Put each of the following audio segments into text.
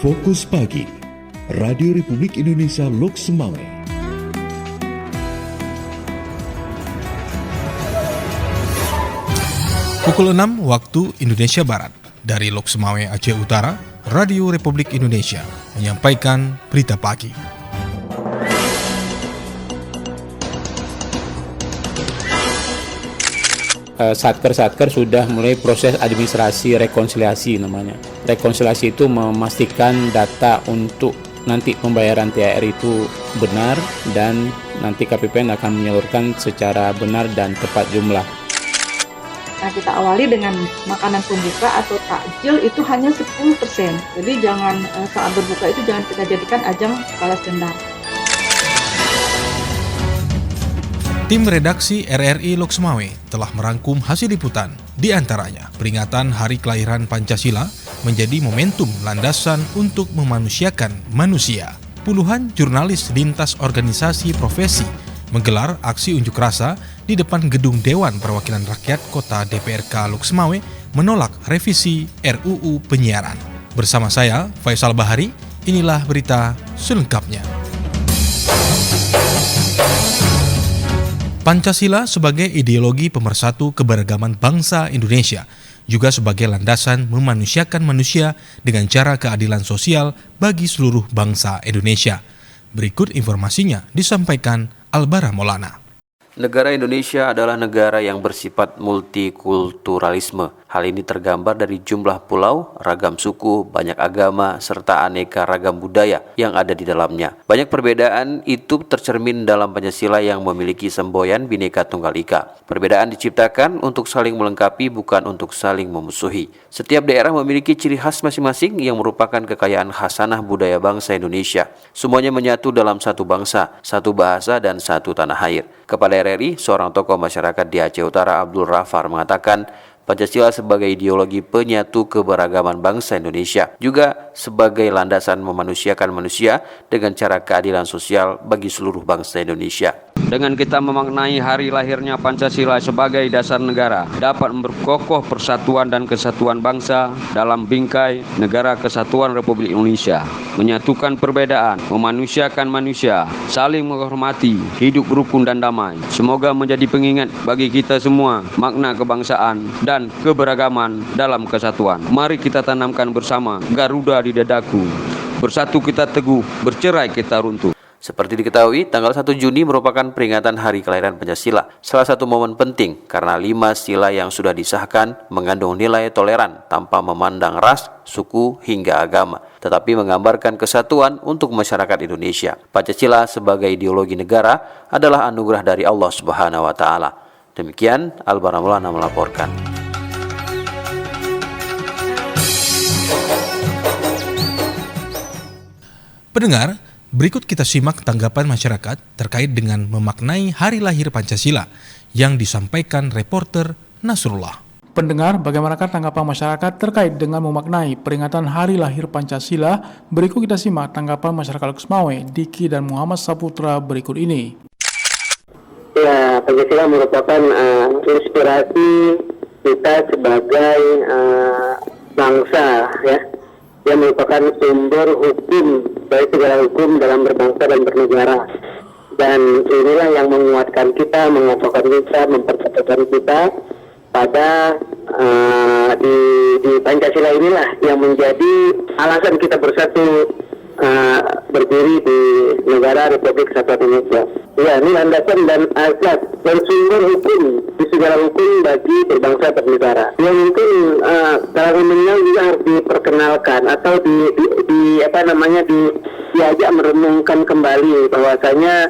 Fokus Pagi, Radio Republik Indonesia Lok Semawe. Pukul 6 waktu Indonesia Barat. Dari Lok Semawe, Aceh Utara, Radio Republik Indonesia menyampaikan berita pagi. Satker sudah mulai proses administrasi rekonsiliasi namanya. Rekonsiliasi itu memastikan data untuk nanti pembayaran THR itu benar dan nanti KPPN akan menyalurkan secara benar dan tepat jumlah. Nah, kita awali dengan makanan pembuka atau takjil itu hanya 10%. Jadi jangan saat berbuka itu jangan kita jadikan ajang balas dendam. Tim redaksi RRI Lok Semawe telah merangkum hasil liputan, di antaranya peringatan Hari Kelahiran Pancasila menjadi momentum landasan untuk memanusiakan manusia. Puluhan jurnalis lintas organisasi profesi menggelar aksi unjuk rasa di depan gedung Dewan Perwakilan Rakyat Kota DPRK Lok Semawe menolak revisi RUU Penyiaran. Bersama saya, Faisal Bahari, inilah berita selengkapnya. Pancasila sebagai ideologi pemersatu keberagaman bangsa Indonesia, juga sebagai landasan memanusiakan manusia dengan cara keadilan sosial bagi seluruh bangsa Indonesia. Berikut informasinya disampaikan Albara Maulana. Negara Indonesia adalah negara yang bersifat multikulturalisme. Hal ini tergambar dari jumlah pulau, ragam suku, banyak agama, serta aneka ragam budaya yang ada di dalamnya. Banyak perbedaan itu tercermin dalam Pancasila yang memiliki semboyan Bhinneka Tunggal Ika. Perbedaan diciptakan untuk saling melengkapi, bukan untuk saling memusuhi. Setiap daerah memiliki ciri khas masing-masing yang merupakan kekayaan khasanah budaya bangsa Indonesia. Semuanya menyatu dalam satu bangsa, satu bahasa, dan satu tanah air. Kepada RRI, seorang tokoh masyarakat di Aceh Utara, Abdul Rafar, mengatakan Pancasila sebagai ideologi penyatu keberagaman bangsa Indonesia, juga sebagai landasan memanusiakan manusia dengan cara keadilan sosial bagi seluruh bangsa Indonesia. Dengan kita memaknai hari lahirnya Pancasila sebagai dasar negara, dapat memperkokoh persatuan dan kesatuan bangsa dalam bingkai Negara Kesatuan Republik Indonesia, menyatukan perbedaan, memanusiakan manusia, saling menghormati, hidup rukun dan damai. Semoga menjadi pengingat bagi kita semua makna kebangsaan dan keberagaman dalam kesatuan. Mari kita tanamkan bersama Garuda di dadaku. Bersatu kita teguh, bercerai kita runtuh. Seperti diketahui, tanggal 1 Juni merupakan peringatan Hari Kelahiran Pancasila. Salah satu momen penting karena 5 sila yang sudah disahkan mengandung nilai toleran tanpa memandang ras, suku, hingga agama, tetapi menggambarkan kesatuan untuk masyarakat Indonesia. Pancasila sebagai ideologi negara adalah anugerah dari Allah Subhanahu wa Ta'ala. Demikian, Albara Maulana melaporkan. Pendengar, berikut kita simak tanggapan masyarakat terkait dengan memaknai hari lahir Pancasila yang disampaikan reporter Nasrullah. Pendengar, bagaimanakah tanggapan masyarakat terkait dengan memaknai peringatan hari lahir Pancasila? Berikut kita simak tanggapan masyarakat Lok Semawe, Diki dan Muhammad Saputra berikut ini. Ya, Pancasila merupakan inspirasi kita sebagai bangsa, ya. Dia merupakan sumber hukum, baik segala hukum dalam berbangsa dan bernegara. Dan inilah yang menguatkan kita, mengokohkan kita, mempercepat kita pada di Pancasila inilah yang menjadi alasan kita bersatu berdiri di negara Republik Kesatuan Indonesia. Ya, ini landasan dan asas dan sumber hukum di segala hukum bagi berbangsa bernegara. Yang mungkin kalangan milenial juga harus diperkenalkan atau diajak merenungkan kembali bahwasanya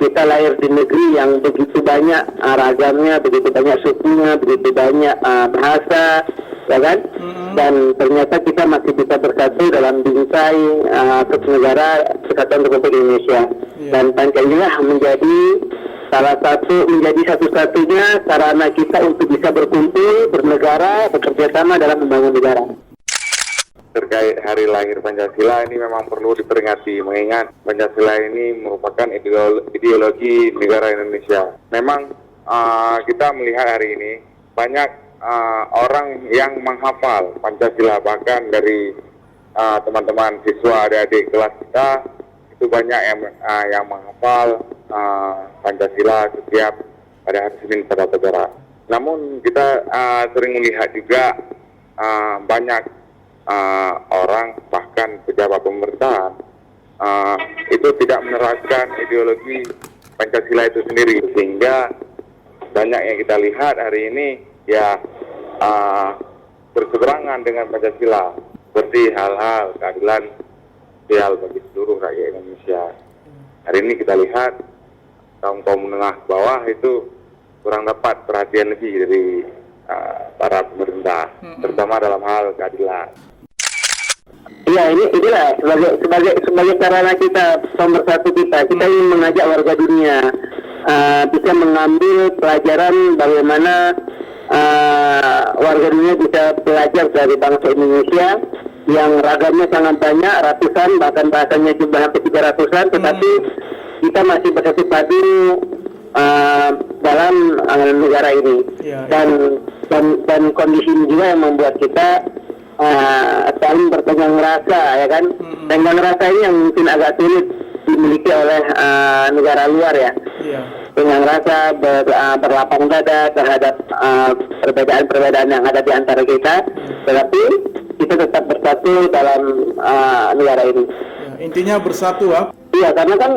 kita lahir di negeri yang begitu banyak ragamnya, begitu banyak sukunya, begitu banyak bahasa, ya kan? Dan ternyata kita masih bisa bersatu dalam bingkai negara Kesatuan Republik Indonesia. Dan Pancasila menjadi menjadi satu-satunya sarana kita untuk bisa berkumpul, bernegara, bekerja sama dalam membangun negara. Terkait hari lahir Pancasila ini memang perlu diperingati, mengingat Pancasila ini merupakan ideologi negara Indonesia. Memang kita melihat hari ini banyak orang yang menghafal Pancasila, bahkan dari teman-teman siswa adik-adik kelas kita itu banyak yang menghafal Pancasila setiap pada hari Senin pada pelajaran. Namun kita sering melihat juga banyak orang bahkan pejabat pemerintahan itu tidak menerapkan ideologi Pancasila itu sendiri, sehingga banyak yang kita lihat hari ini ya berseberangan dengan Pancasila, seperti hal-hal keadilan sosial bagi seluruh rakyat Indonesia. Hari ini kita lihat kaum menengah bawah itu kurang dapat perhatian lebih dari para pemerintah, terutama dalam hal keadilan. Ya, inilah sebagai sarana kita, pemersatu kita ingin mengajak warga dunia bisa mengambil pelajaran bagaimana warga dunia bisa belajar dari bangsa Indonesia yang ragamnya sangat banyak, ratusan, bahkan bahasanya jumlah hampir 300-an, tetapi kita masih bersatu padu dalam negara ini. Dan kondisi ini juga yang membuat kita saling bertenggang rasa, ya kan? Tenggang rasa ini yang mungkin agak sulit dimiliki oleh negara luar, ya. Tenggang rasa berlapang dada terhadap perbedaan-perbedaan yang ada di antara kita, tetapi kita tetap bersatu dalam negara ini. Intinya bersatu, Pak. Iya, karena kan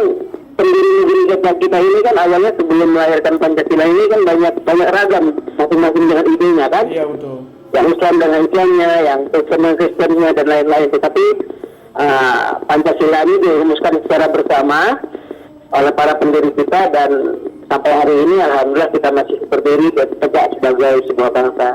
pendiri negeri kita ini kan awalnya sebelum melahirkan Pancasila ini kan banyak ragam masing-masing dengan idenya, kan? Iya, betul. Yang Islam dengan Islamnya, yang Kristen dengan Kristennya, dan lain-lain. Tetapi Pancasila ini dirumuskan secara bersama oleh para pendiri kita, dan sampai hari ini alhamdulillah kita masih berdiri dan tegak sebagai sebuah bangsa.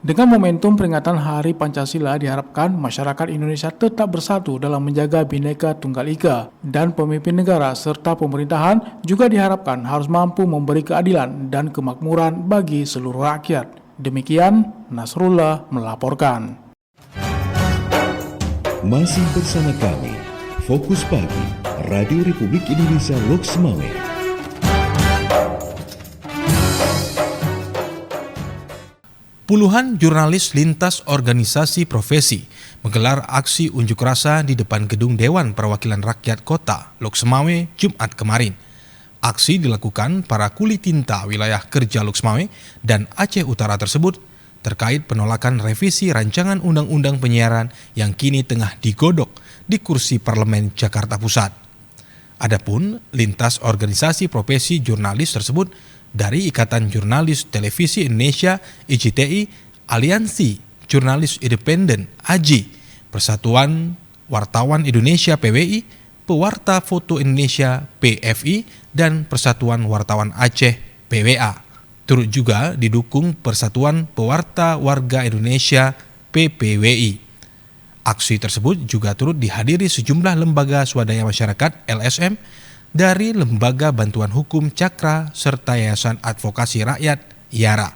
Dengan momentum peringatan Hari Pancasila diharapkan masyarakat Indonesia tetap bersatu dalam menjaga Bhinneka Tunggal Ika, dan pemimpin negara serta pemerintahan juga diharapkan harus mampu memberi keadilan dan kemakmuran bagi seluruh rakyat. Demikian Nasrullah melaporkan. Masih bersama kami, Fokus Pagi, Radio Republik Indonesia Loks Mawé. Puluhan jurnalis lintas organisasi profesi menggelar aksi unjuk rasa di depan gedung Dewan Perwakilan Rakyat Kota Loks Mawé Jumat kemarin. Aksi dilakukan para kuli tinta wilayah kerja Loks Mawé dan Aceh Utara tersebut terkait penolakan revisi rancangan undang-undang penyiaran yang kini tengah digodok di kursi Parlemen Jakarta Pusat. Adapun lintas organisasi profesi jurnalis tersebut dari Ikatan Jurnalis Televisi Indonesia IJTI, Aliansi Jurnalis Independen AJI, Persatuan Wartawan Indonesia PWI, Pewarta Foto Indonesia PFI, dan Persatuan Wartawan Aceh PWA. Turut juga didukung Persatuan Pewarta Warga Indonesia PPWI. Aksi tersebut juga turut dihadiri sejumlah lembaga swadaya masyarakat LSM, dari Lembaga Bantuan Hukum Cakra serta Yayasan Advokasi Rakyat YARA.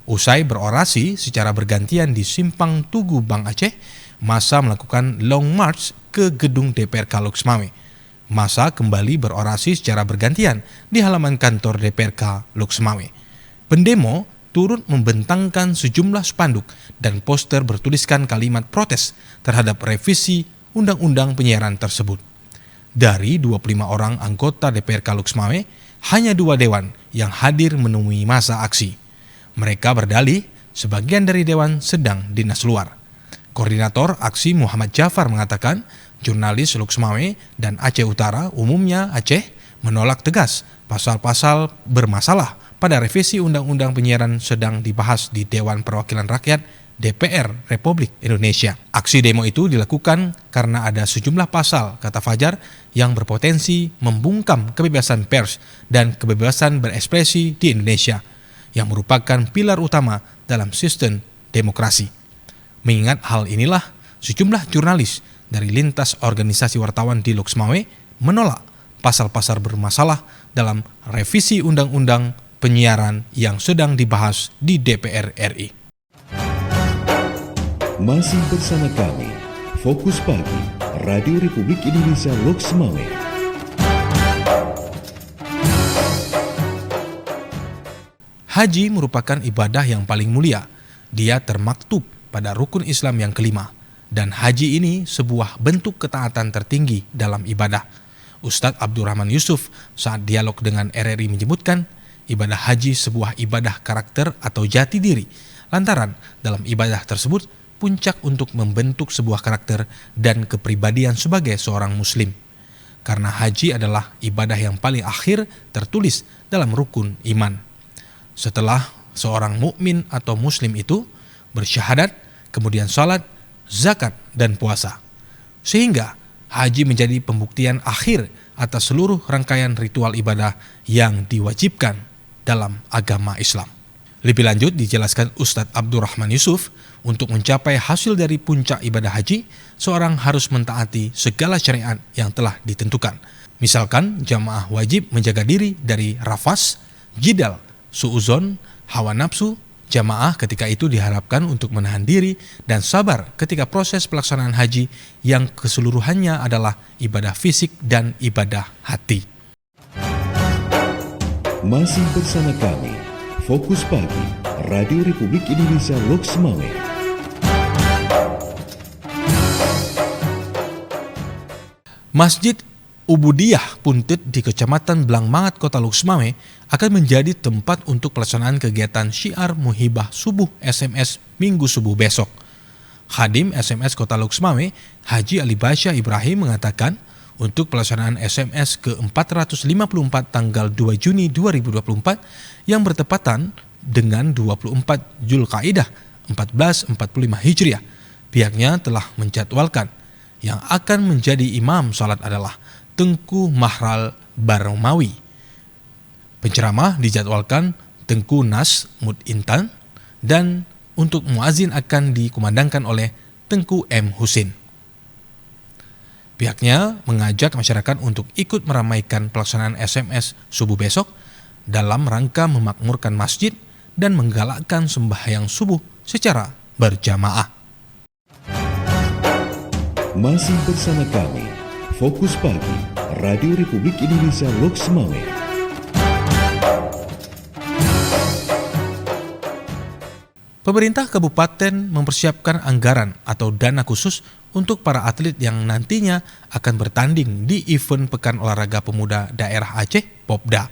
Usai berorasi secara bergantian di Simpang Tugu Bang Aceh, massa melakukan long march ke gedung DPRK Loks Mawé. Massa kembali berorasi secara bergantian di halaman kantor DPRK Loks Mawé. Pendemo turut membentangkan sejumlah spanduk dan poster bertuliskan kalimat protes terhadap revisi undang-undang penyiaran tersebut. Dari 25 orang anggota DPRK Loks Mawé, hanya 2 dewan yang hadir menemui masa aksi. Mereka berdalih sebagian dari dewan sedang dinas luar. Koordinator aksi Muhammad Jafar mengatakan, jurnalis Loks Mawé dan Aceh Utara, umumnya Aceh, menolak tegas pasal-pasal bermasalah pada revisi undang-undang penyiaran sedang dibahas di Dewan Perwakilan Rakyat DPR Republik Indonesia. Aksi demo itu dilakukan karena ada sejumlah pasal, kata Fajar, yang berpotensi membungkam kebebasan pers dan kebebasan berekspresi di Indonesia, yang merupakan pilar utama dalam sistem demokrasi. Mengingat hal inilah, sejumlah jurnalis dari lintas organisasi wartawan di Loks Mawé menolak pasal-pasal bermasalah dalam revisi undang-undang penyiaran yang sedang dibahas di DPR RI. Masih bersama kami, Fokus Pagi, Radio Republik Indonesia Loks Mawé. Haji merupakan ibadah yang paling mulia. Dia termaktub pada rukun Islam yang kelima. Dan haji ini sebuah bentuk ketaatan tertinggi dalam ibadah. Ustadz Abdurrahman Yusuf saat dialog dengan RRI menyebutkan, ibadah haji sebuah ibadah karakter atau jati diri. Lantaran dalam ibadah tersebut, puncak untuk membentuk sebuah karakter dan kepribadian sebagai seorang muslim. Karena haji adalah ibadah yang paling akhir tertulis dalam rukun iman. Setelah seorang mukmin atau muslim itu bersyahadat, kemudian salat, zakat, dan puasa. Sehingga haji menjadi pembuktian akhir atas seluruh rangkaian ritual ibadah yang diwajibkan dalam agama Islam. Lebih lanjut dijelaskan Ustadz Abdurrahman Yusuf, untuk mencapai hasil dari puncak ibadah haji, seorang harus mentaati segala syariat yang telah ditentukan. Misalkan jamaah wajib menjaga diri dari rafas, jidal, suuzon, hawa nafsu. Jamaah ketika itu diharapkan untuk menahan diri dan sabar ketika proses pelaksanaan haji yang keseluruhannya adalah ibadah fisik dan ibadah hati. Masih bersama kami, Fokus Pagi, Radio Republik Indonesia Loks Mawé. Masjid Ubudiyah Puntit di Kecamatan Blangmangat, Kota Loks Mawé akan menjadi tempat untuk pelaksanaan kegiatan syiar muhibah subuh SMS Minggu subuh besok. Khadim SMS Kota Loks Mawé, Haji Ali Basya Ibrahim mengatakan, untuk pelaksanaan SMS ke-454 tanggal 2 Juni 2024 yang bertepatan dengan 24 Zulkaidah 1445 Hijriah, pihaknya telah menjadwalkan yang akan menjadi imam salat adalah Tengku Mahral Baromawi. Penceramah dijadwalkan Tengku Nas Mudintan dan untuk muazin akan dikumandangkan oleh Tengku M. Husin. Pihaknya mengajak masyarakat untuk ikut meramaikan pelaksanaan SMS subuh besok dalam rangka memakmurkan masjid dan menggalakkan sembahyang subuh secara berjamaah. Masih bersama kami, Fokus Pagi, Radio Republik Indonesia Loks Mawé. Pemerintah kabupaten mempersiapkan anggaran atau dana khusus untuk para atlet yang nantinya akan bertanding di event Pekan Olahraga Pemuda Daerah Aceh, Popda.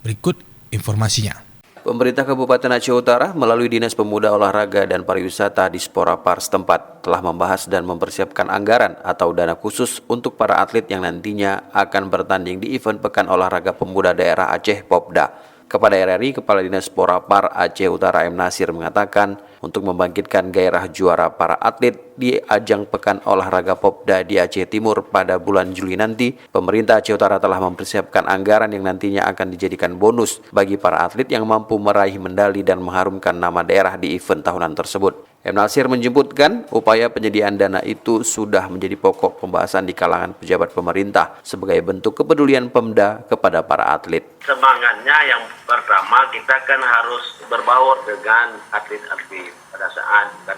Berikut informasinya. Pemerintah Kabupaten Aceh Utara melalui Dinas Pemuda Olahraga dan Pariwisata di Sporapar setempat telah membahas dan mempersiapkan anggaran atau dana khusus untuk para atlet yang nantinya akan bertanding di event Pekan Olahraga Pemuda Daerah Aceh, Popda. Kepada RRI, Kepala Dinas Sporapar Aceh Utara M. Nasir mengatakan, untuk membangkitkan gairah juara para atlet di ajang Pekan Olahraga Popda di Aceh Timur pada bulan Juli nanti, pemerintah Aceh Utara telah mempersiapkan anggaran yang nantinya akan dijadikan bonus bagi para atlet yang mampu meraih medali dan mengharumkan nama daerah di event tahunan tersebut. M. Nasir menyebutkan upaya penyediaan dana itu sudah menjadi pokok pembahasan di kalangan pejabat pemerintah sebagai bentuk kepedulian Pemda kepada para atlet. Semangatnya yang pertama, kita kan harus berbaur dengan atlet-atlet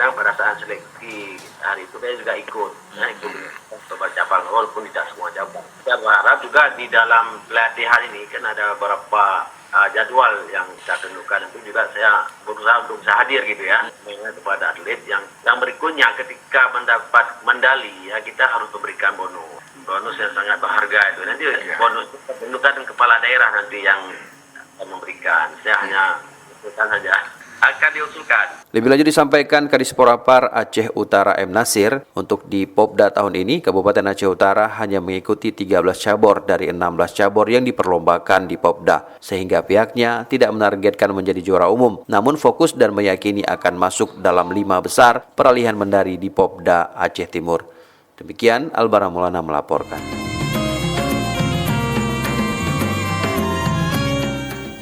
pada saat seleksi hari itu saya juga ikut beberapa cabang walaupun tidak semua cabang. Saya berharap juga di dalam pelatihan ini kan ada beberapa jadwal yang kita tentukan, itu juga saya berusaha untuk bisa hadir gitu ya kepada atlet yang berikutnya ketika mendapat medali ya kita harus memberikan bonus yang sangat berharga itu. Nanti bonus tentukan kepala daerah nanti yang akan memberikan. Saya hanya usulkan saja akan diusulkan. Lebih lanjut disampaikan Kadis Sporapar Aceh Utara M. Nasir, untuk di Popda tahun ini Kabupaten Aceh Utara hanya mengikuti 13 cabur dari 16 cabur yang diperlombakan di Popda, sehingga pihaknya tidak menargetkan menjadi juara umum, namun fokus dan meyakini akan masuk dalam 5 besar peralihan medali di Popda Aceh Timur. Demikian Albara Maulana melaporkan.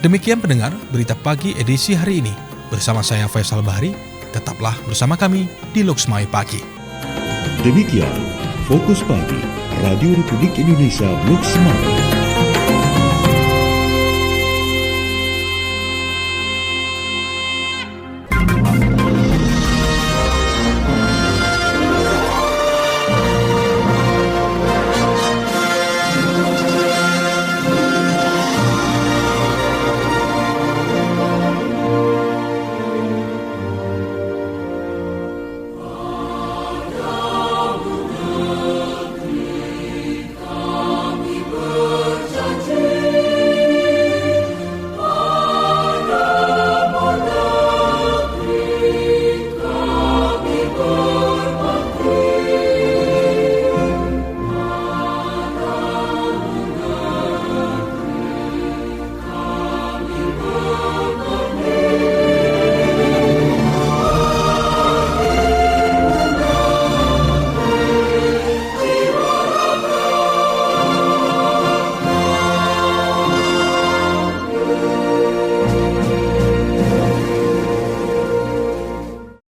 Demikian pendengar berita pagi edisi hari ini. Bersama saya Faisal Bahri, tetaplah bersama kami di Loks Mawé Pagi. Demikian Fokus Pagi, Radio Republik Indonesia Loks Mawé.